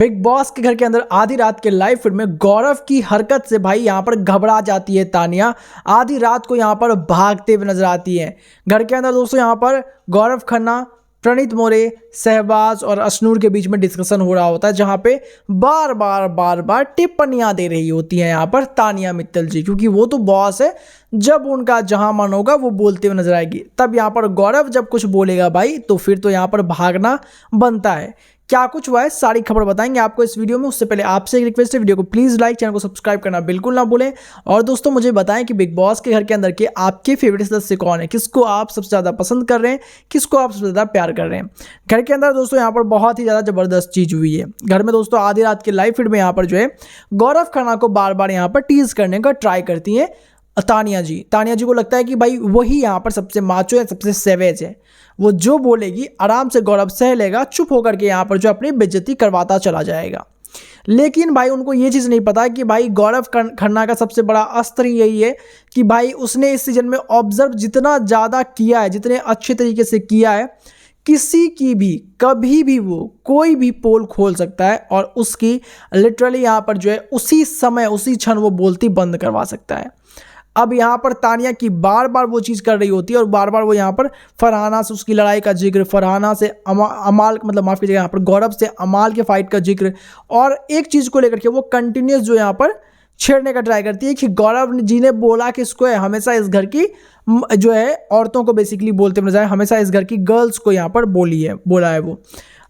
Big boss के घर के अंदर आधी रात के लाइव फीड में गौरव की हरकत से भाई यहाँ पर घबरा जाती है तानिया। आधी रात को यहाँ पर भागते हुए नजर आती है। घर के अंदर दोस्तों यहाँ पर गौरव खन्ना, प्रणीत मोरे, सहबाज और अशनूर के बीच में डिस्कशन हो रहा होता है, जहाँ पे बार बार टिप्पणियां दे रही होती हैं यहाँ पर तानिया मित्तल जी, क्योंकि वो तो बॉस है। जब उनका जहां मन होगा वो बोलते हुए नजर आएगी। तब यहाँ पर गौरव जब कुछ बोलेगा भाई तो फिर तो यहाँ पर भागना बनता है। क्या कुछ हुआ है सारी खबर बताएंगे आपको इस वीडियो में। उससे पहले आपसे एक रिक्वेस्ट है, वीडियो को प्लीज लाइक, चैनल को सब्सक्राइब करना बिल्कुल ना भूलें। और दोस्तों मुझे बताएं कि बिग बॉस के घर के अंदर के आपके फेवरेट सदस्य कौन है, किसको आप सबसे ज़्यादा पसंद कर रहे हैं, किसको आप सबसे ज़्यादा प्यार कर रहे हैं। घर के अंदर दोस्तों यहाँ पर बहुत ही ज़्यादा ज़बरदस्त चीज़ हुई है। घर में दोस्तों आधी रात के लाइव फीड में यहाँ पर जो है गौरव खन्ना को बार बार यहाँ पर टीज करने का ट्राई करती हैं तानिया जी को लगता है कि भाई वही यहाँ पर सबसे माचो है, सबसे सेवेज है। वो जो बोलेगी आराम से गौरव सह लेगा, चुप होकर के यहाँ पर जो अपनी बेइज्जती करवाता चला जाएगा। लेकिन भाई उनको ये चीज़ नहीं पता कि भाई गौरव खन्ना का सबसे बड़ा अस्त्र यही है कि भाई उसने इस सीजन में ऑब्जर्व जितना ज़्यादा किया है, जितने अच्छे तरीके से किया है, किसी की भी कभी भी वो कोई भी पोल खोल सकता है और उसकी लिटरली यहाँ पर जो है उसी समय उसी क्षण वो बोलती बंद करवा सकता है। अब यहाँ पर तानिया की बार बार वो चीज़ कर रही होती है और बार बार वो यहाँ पर फरहाना से उसकी लड़ाई का जिक्र, फरहाना से अमाल मतलब माफ़ कीजिएगा यहाँ पर गौरव से अमाल के फाइट का जिक्र, और एक चीज़ को लेकर के वो कंटिन्यूस जो यहाँ पर छेड़ने का ट्राई करती है कि गौरव जी ने बोला कि इसको है हमेशा इस घर की जो है औरतों को बेसिकली बोलते हुए जाए, हमेशा इस घर की गर्ल्स को यहाँ पर बोला है वो।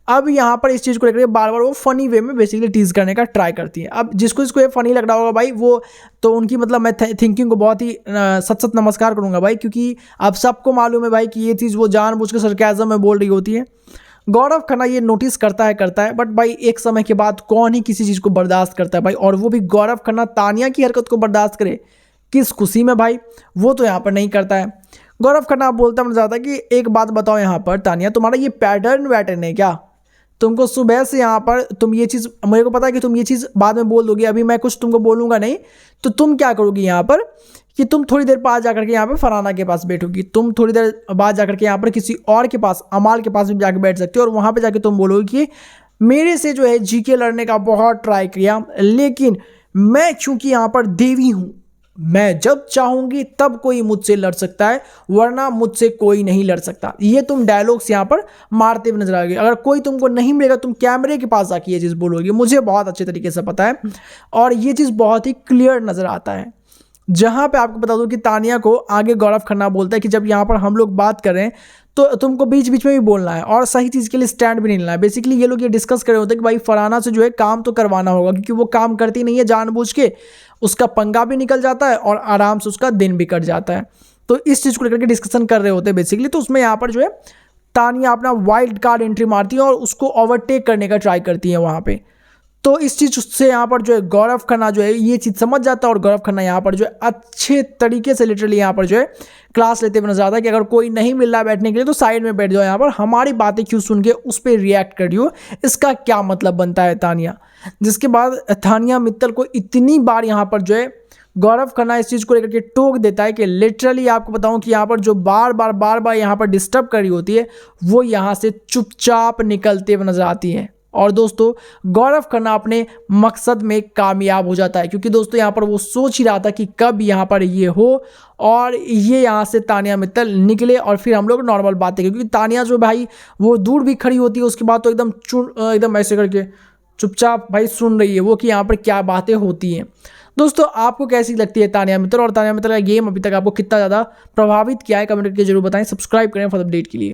अब यहाँ पर इस चीज़ को लेकर बार बार वो फनी वे में बेसिकली टीज करने का ट्राई करती है। अब जिसको इसको ये फनी लग रहा होगा भाई वो तो उनकी मतलब मैं थिंकिंग को बहुत ही सत नमस्कार करूँगा भाई, क्योंकि अब सबको मालूम है भाई कि ये चीज़ वो जानबूझ के सरकाज़म में बोल रही होती है। गौरव खन्ना ये नोटिस करता है बट भाई एक समय के बाद कौन ही किसी चीज़ को बर्दाश्त करता है भाई, और वो भी गौरव खन्ना तानिया की हरकत को बर्दाश्त करे किस खुशी में भाई, वो तो यहाँ पर नहीं करता है। गौरव खन्ना बोलता मुझे जाता है कि एक बात बताओ यहाँ पर तानिया, तुम्हारा ये पैटर्न है क्या? तुमको सुबह से यहाँ पर तुम ये चीज़, मेरे को पता है कि तुम ये चीज़ बाद में बोल दोगी, अभी मैं कुछ तुमको बोलूँगा नहीं, तो तुम क्या करोगी यहाँ पर कि तुम थोड़ी देर बाद जाकर के यहाँ पर फरहाना के पास बैठोगी, तुम थोड़ी देर बाद जाकर के यहाँ पर किसी और के पास, अमाल के पास भी जाकर बैठ सकते हो, और वहाँ पर जाकर तुम बोलोगी कि मेरे से जो है जीके लड़ने का बहुत ट्राई किया, लेकिन मैं चूँकि यहाँ पर देवी हूँ, मैं जब चाहूंगी तब कोई मुझसे लड़ सकता है, वरना मुझसे कोई नहीं लड़ सकता। ये तुम डायलॉग्स यहाँ पर मारते हुए नजर आओगे। अगर कोई तुमको नहीं मिलेगा तुम कैमरे के पास आके ये चीज़ बोलोगे, मुझे बहुत अच्छे तरीके से पता है, और ये चीज़ बहुत ही क्लियर नज़र आता है। जहाँ पे आपको बता दूं कि तानिया को आगे गौरव खन्ना बोलता है कि जब यहाँ पर हम लोग बात करें तो तुमको बीच बीच में भी बोलना है और सही चीज़ के लिए स्टैंड भी नहीं लेना है। बेसिकली ये लोग ये डिस्कस कर रहे होते हैं कि भाई फरहाना से जो है काम तो करवाना होगा, क्योंकि वो काम करती नहीं है जानबूझ के, उसका पंगा भी निकल जाता है और आराम से उसका दिन भी कट जाता है। तो इस चीज़ को लेकर के डिस्कशन कर रहे होते हैं बेसिकली। तो उसमें यहाँ पर जो है तानिया अपना वाइल्ड कार्ड एंट्री मारती है और उसको ओवरटेक करने का ट्राई करती है वहाँ पे। तो इस चीज़ से यहाँ पर जो है गौरव खन्ना जो है ये चीज़ समझ जाता है, और गौरव खन्ना यहाँ पर जो है अच्छे तरीके से लिटरली यहाँ पर जो है क्लास लेते हुए नजर आता है कि अगर कोई नहीं मिल रहा है बैठने के लिए तो साइड में बैठ जाओ, यहाँ पर हमारी बातें क्यों सुन के उस पर रिएक्ट कर रही हो, इसका क्या मतलब बनता है तानिया। जिसके बाद तानिया मित्तल को इतनी बार यहाँ पर जो है गौरव खन्ना इस चीज़ को लेकर के टोक देता है कि लिटरली आपको बताऊं कि यहाँ पर जो बार बार यहाँ पर डिस्टर्ब कर रही होती है वो यहाँ से चुपचाप निकलते हुए नजर आती है। और दोस्तों गौरव खन्ना अपने मकसद में कामयाब हो जाता है, क्योंकि दोस्तों यहाँ पर वो सोच ही रहा था कि कब यहाँ पर ये हो और ये यहाँ से तानिया मित्तल निकले और फिर हम लोग नॉर्मल बातें, क्योंकि तानिया जो भाई वो दूर भी खड़ी होती है, उसके बाद तो एकदम ऐसे करके चुपचाप भाई सुन रही है वो कि यहाँ पर क्या बातें होती हैं। दोस्तों आपको कैसी लगती है तानिया मित्तल, और तानिया मित्तल का गेम अभी तक आपको कितना ज़्यादा प्रभावित किया है, कमेंट करके जरूर बताएं। सब्सक्राइब करें फॉर अपडेट के लिए।